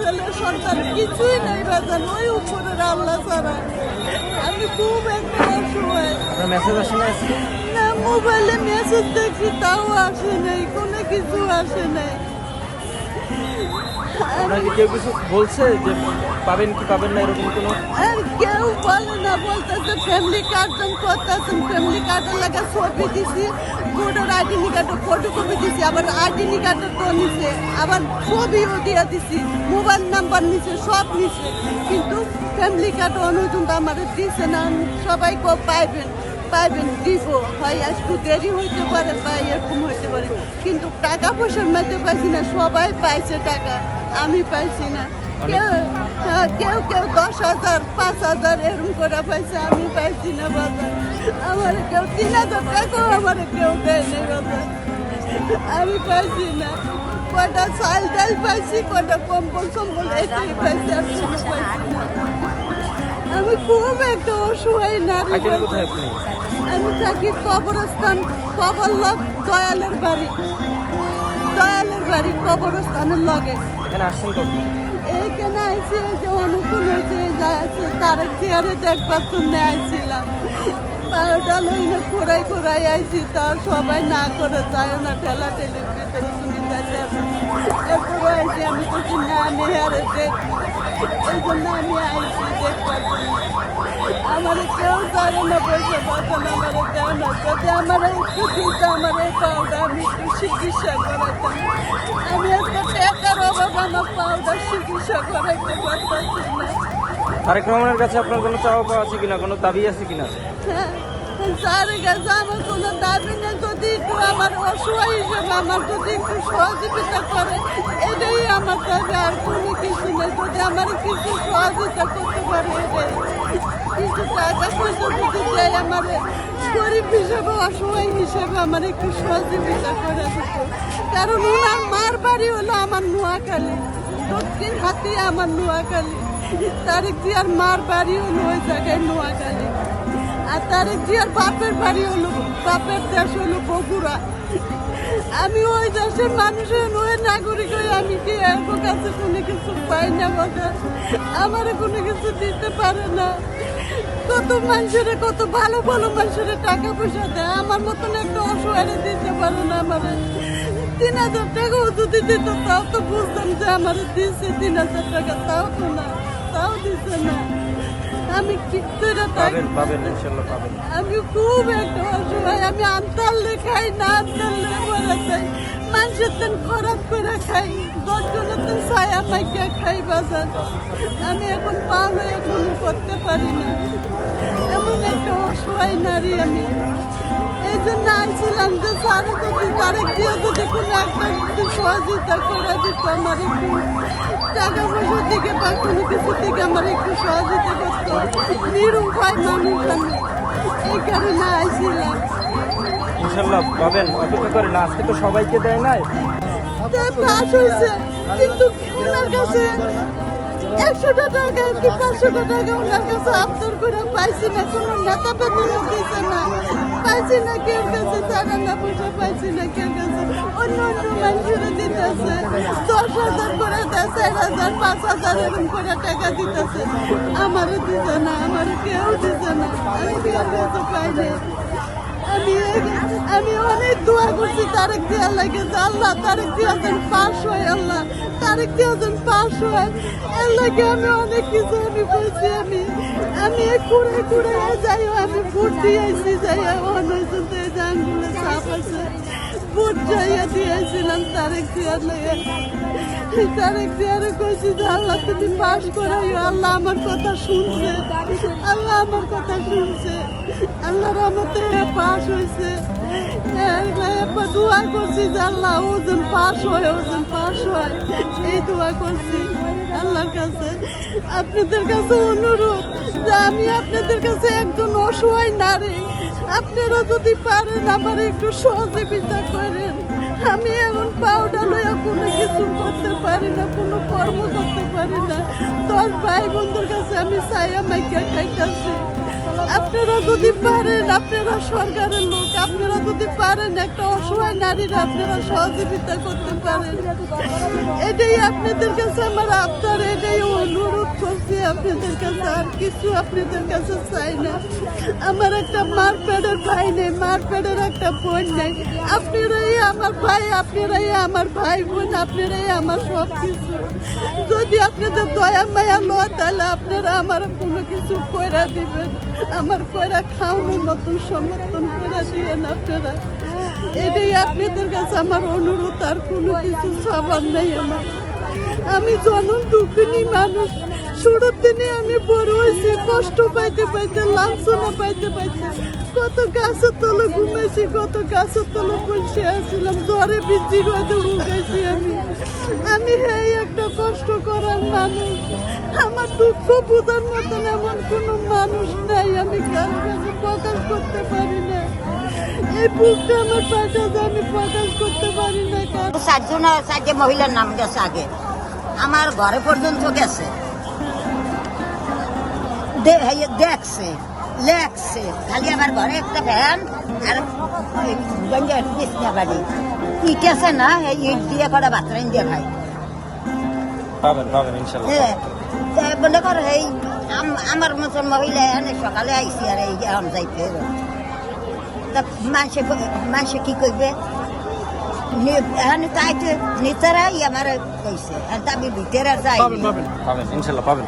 ছেলে সন্তান কিছুই নেই বাজান, ওই উপরের আল্লাহ ছাড়া। আমি খুব একটা অসহায়। মেসেজ আসে না আজকে? না, মোবাইলে মেসেজ দেখি তাও আসে নাই, কোনো কিছু আসে নাই। আপনাকে কেউ কিছু বলছে যে পাবেন কি পাবেন না এরকম কোনো? আর কেউ বলে না, বলতেছে ফ্যামিলি কার্ড করতেছেন, ফ্যামিলি কার্ডের লাগে ছবি দিছি, ভোটার আইডেন্টি কার্ডের ফটোকপি দিছি, আবার আইডেন্টি কার্ডের তো নিছে, আবার ছবিও দিয়ে দিছি, মোবাইল নাম্বার নিছে, সব নিছে, কিন্তু ফ্যামিলি কার্ড অনুযায়ী আমাদের দিছে না। সবাই পাইবেন পাইবেন দিব, হয় একটু দেরি হইতে পারে বা এরকম হইতে পারে, কিন্তু টাকা পয়সার মধ্যে পাইছি না। সবাই পাইছে টাকা, আমি পাইছি না। কেউ কেউ 10,000 5,000 এরকম করে পাইছে, আমি পাইছি না বাজার। আমার কেউ 3,000 টাকাও আমার কেউ দেয় নাই বাজার, আমি পাইছি না। কটা চাল ডাল পাইছি, কটা কম্বল সম্বল এটাই পাইছি, আর কিছু পাইছি না। আমি খুব একটা অসহায় নারী। কোথায় আপনি? আমি থাকি কবরস্থান, কবরলক দয়ালের বাড়ি, দয়ালের বাড়ি কবরস্থানের লগে। এখানে আসছেন কখন? এইখানে আইসি যে অনুকূল হয়েছে, যা আছে তার চেয়ারে দেখবার জন্য আইছিলাম। পাউডা লইনে খোরাই খোরাই আইছি, তার সবাই না করে যায় না, ঠেলা ঠেলির ভিতরে তুমি যাইতে। এরপরে আইসি, আমি কিছু না নেহারে দেখ, এই জন্য আমি আইসি দেখবার জন্য। আমার কেউ জানে না, বসে বসেন আমার দেয় না। যদি আমার একটু দিতে, আমার এই পাউডা আমি একটু চিকিৎসা করাতাম। আমি একটা টাকার অভাব, আমার পাউডার চিকিৎসা করাইতে পারতাছি না। তারেক রহমানের কাছে আপনার কোনো চাওয়া পাওয়া আছে কিনা, কোনো দাবি আছে কিনা? স্যারের কাছে আমার কোনো দাবি নেই, যদি একটু আমার অসহায় হিসেবে আমার যদি একটু সহযোগিতা করে, এটাই আমার কাছে, আর কোনো কিছু নেই। যদি আমার কিছু সহযোগিতা করতে পারে, এটাই কিছু টাকা পয়সা যদি দেয়, আমার গরিব হিসেবে অসহায় হিসেবে আমার একটু সহযোগিতা করে দিত। কারণ ওনার মার বাড়ি হলো আমার নোয়াখালী, দক্ষিণ হাতিয়া আমার নোয়াখালী। তারেক জিয়ার মার বাড়ি হলো ওই জায়গায় নোয়াখালী, আর তারেক জিয়ার বাপের বাড়ি হলো, বাপের দেশ হলো বগুড়া। আমি ওই দেশের মানুষের ওই নাগরিক হয়ে আমি কি এর কাছে কোনো কিছু পাই না বাজার, আমার কোনো কিছু দিতে পারে না। কত মানুষের, কত ভালো ভালো মানুষের টাকা পয়সা দেয়, আমার মতন একটা অসহায় দিতে পারে না। আমার 3,000 টাকাও যদি দিত, তাও তো বুঝতাম যে আমার দিচ্ছে 3,000 টাকা, তাও তো না, তাও দিচ্ছে না। আমি কি করে পাবেন পাবেন ইনশাআল্লাহ পাবেন। আমি খুব একটা অসহায়, আমি আনতালে খাই, না আনতালে মরে যাই, মানুষের তেন খরাপ করে খাই, 10 জনের তেন ছায়া মাইকা খাই বাজার। আমি এখন পাওয়া এখন করতে পারি না, এমন একটা অসহায় নারী আমি। এই জন্য আনছিলাম যে স্যারে যদি তারেক দিয়ে যদি কোনো একটা যদি সহযোগিতা করে দিত, আমার একটু টাকা পয়সার দিকে বা কোনো কিছু থেকে আমার একটু সহযোগিতা করতো। নিরুপায় মানুষ আমি, এই কারণে আইছিলাম। ইনশাআল্লাহ পাবেন, অপেক্ষা করেন। আজকে তো সবাইকে দেয় নাই, পাস হয়েছে, কিন্তু ওনার কাছে 100 টাকা কি 500 টাকা ওনার কাছে আবদার করে পাইছি না, কোনো নেতা পেতে দিয়েছে না, পাইছি না কেউ কাছে, টাকা না পয়সা পাইছি না কেউ কাছে। অন্য অন্য মানুষেরা দিতেছে 10,000 করে দেয়, 4,000 5,000 এরকম করে টাকা দিতেছে, আমারও দিতে না, আমার কেউ দিতে না, আমি কেউ কাছে পাইনি। আমি অনেক দোয়া করছি তারেক জিয়ার লাগে, যে আল্লাহ তারেক জিয়া যেন পাস হয়, আল্লাহ তারেক জিয়া যেন পাস হয়, এর লাগে আমি অনেক কিছু আমি বলছি। আমি ঘুরে ঘুরে যাই, আমি ভোট দিয়েছি, যাই অনেক আঙ্গুলে চাপ আছে, ভোট যাইয়া দিয়েছিলাম তারেক জিয়ার লাগে। তারেক জিয়ারে কইছি যে আল্লাহ তুমি পাস করাইও, আল্লাহ আমার কথা শুনছে, আল্লাহ আমার কথা শুনছে, আল্লাহ রহমতে পাস হয়েছে। দোয়া করছি যে আল্লাহ ওজন পাস হয়, ওজন পাস হয়, এই দোয়া করছি আল্লাহর কাছে। আপনাদের কাছে অনুরোধ যে আমি আপনাদের কাছে একজন অসহায় নারী, আপনারা যদি পারেন আমার একটু সহযোগিতা করেন। আমি এখন পাউডার লইয়া কোনো কিছু করতে পারি না, কোনো কর্ম করতে পারি না। 10 ভাই বন্ধুর কাছে আমি ছায়া মাইকা খাইতেছি, আপনারা যদি পারেন, আপনারা সরকারের লোক, আপনারা যদি পারেন একটা অসহায় নারীর আপনারা সহযোগিতা করতে পারেন, এটাই আপনাদের কাছে আমার আবদার, এটাই অনুরোধ করছি আপনাদের কাছে। আর কিছু আপনাদের কাছে চাই না। আমার একটা মার পেটের ভাই নেই, মার পেটের একটা বোন নেই। আপনারাই আমার ভাই, আপনারাই আমার ভাই বোন, আপনারাই আমার সব কিছু। যদি আপনাদের দয়া মায়া লয় তাহলে আপনারা আমার কোনো কিছু কইরা দিবেন, আমার কইরা খাওয়ানোর মতন সমর্থন করে দিয়েন আপনারা। এটাই আপনাদের কাছে আমার অনুরোধ, আর কোনো কিছু চাবার নেই আমার। আমি জনম দুঃখিনী মানুষ, ছোটোর দিনে আমি বড় হয়েছি কষ্ট পাইতে পাইতে, লাঞ্ছনা পাইতে পাইতে, কত গাছের তলে ঘুমাইছি, কত গাছের তলে বসে আসছিলাম, জ্বরে বৃদ্ধি হয়তো ভুগাইছি আমি হ্যাঁ একটা কষ্ট করার মানুষ। আমার দুঃখ বোঝার মতন এমন কোনো মানুষ নাই, আমি কারো কাছে প্রকাশ করতে পারি না। এই বুকটা আমার পাশে আমি প্রকাশ করতে পারি না। চারটে মহিলার নাম গেছে আগে, আমার ঘরে পর্যন্ত গেছে, দেখছে লেখছে, খালি আমার ঘরে একটা ভ্যান আর কৃষ্ণা বাড়ি ইট আছে না, এই ইট দিয়ে করে বাথরুম দিয়ে খাই। পাবেন পাবেন ইনশাল্লাহ। হ্যাঁ, বলে কর এই আমার মতন মহিলা এখানে সকালে আইসি আর এই এখন যাইতে মানুষে কি করবে, এখানে তাইতে নেতারাই আমার কইছে, আর আমি ভিতরে আর যাই পাবেন ইনশাল্লাহ পাবেন।